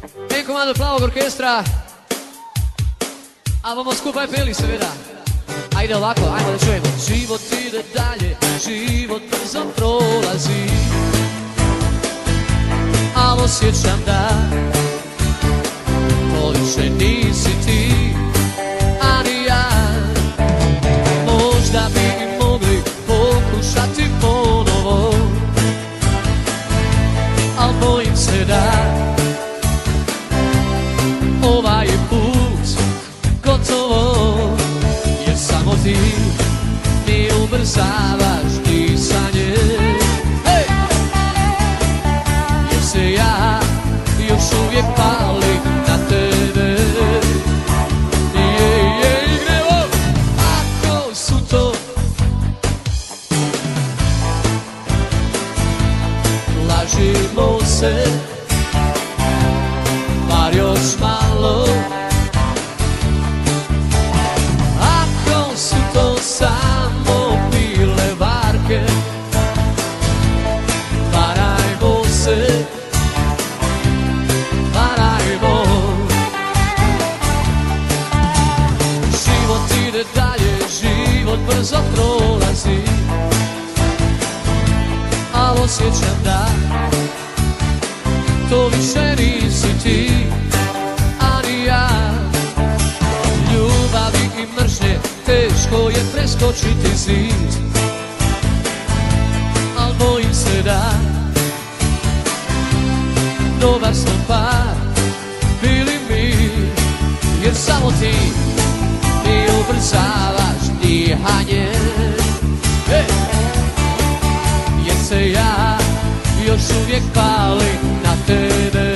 En komando Plavog orkestra. A bomo skupaj peli seveda. Ajde ovako, ajmo da čujemo. Život ide dalje, život brzo prolazi, al osjećam da to više nisi ti, a ni ja. Možda bi mogli pokušati ponovo, al bojim se da ovaj je put gotovo, jer samo ti mi ubrzavaš disanje. Hey! Jer se ja još uvijek palim na tebe. Idemo! Ako su to lažimo se, bar još malo. Ako su to samo bile varke, varajmo se, varajmo. Život ide dalje, život brzo prolazi, al osjećam da to više nisi ti, a ni ja. Ljubavi i mržnje teško je preskočiti zid, al bojim se da dobar smo par bili mi, jer samo ti mi ubrzavaš dihanje. Hey! Jer se ja još uvijek palim na tebe.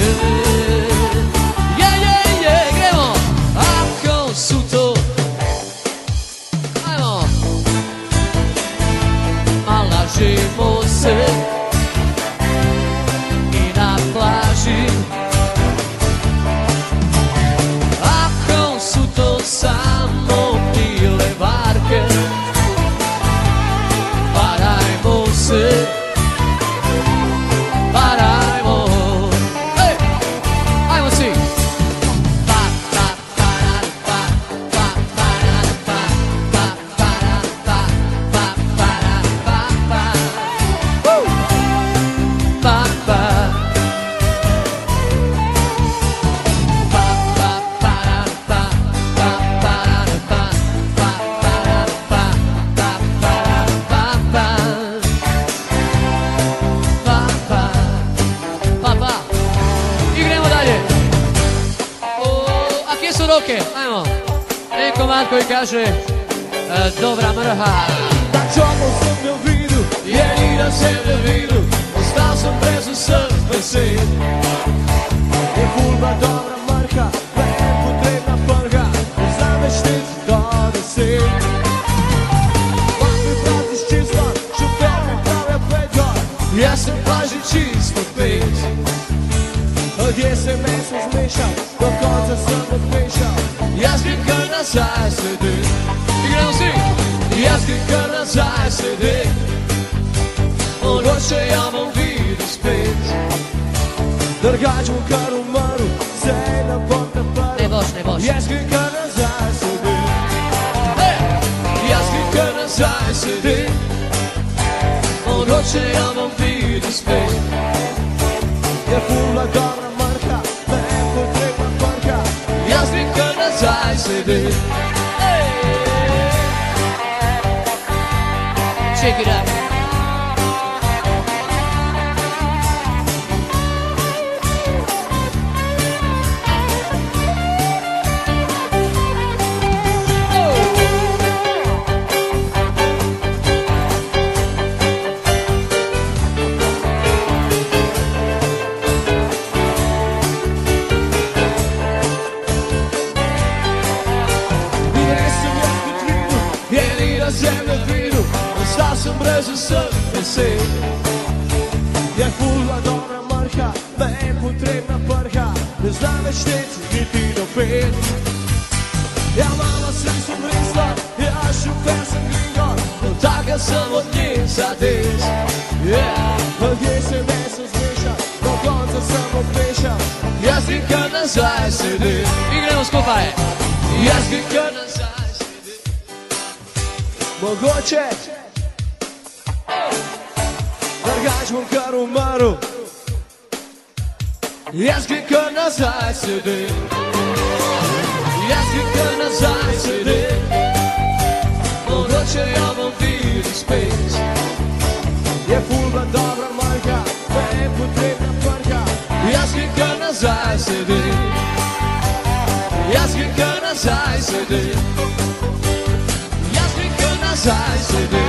Gremo! Ako su to, ajmo, ma lažimo se i na plaži. Ako su to samo bile varke, varajmo se, varajmo. Hey! Ajmo svi! Ruke, ajmo. En komad koji kaže dobra mrha. Da čovjek sam me vidu, jedina sebe vidu, ostao sam bez srce sin. Je fulba dobra mrha, nepotrebna prha, znam već ti dobar sin. Mami pratiš čisto, šufer mi pravja pedor, ja sam plaži čisto pit. Gdje se meso zmišao, do konca sam otmišao, ja zgrika nazaj sedim. Igramo svi! Ja zgrika nazaj sedim. On hoće ja vam vidi spet. Drgač mu karu maru, sej na ponta paru. Ne boš, ne boš. Ja zgrika nazaj sedim. Ja zgrika nazaj sedim. On hoće ja vam vidi spet. Jer fula dobra marka, nepotrebna parka, ja zgrika nazaj sedim. Check it out. Zemlje vidu, ostao sam brzo srce sin. Jer fula dobra mrha, nepotrebna prha, ne znam već niti niti do pet. Ja mama sve sam risla, ja šufer sam gringo, no takav sam od njih zadis. Gdje se meso zmiša, do konca sam opešao, ja zgrika kar nazaj sedim. In gremo skupaj. Jaz bi kar nazaj sedim. Mogoče drugač bom kar umrl. Jaz bi kar nazaj sedim. Jaz bi kar nazaj sedim. Mogoče jo bom videl spet. Je fulba dobra manjka, da je potrebna prka. Jaz bi kar nazaj sedim. Jaz bi kar nazaj sedim. Jaz bi kar nazaj sedim.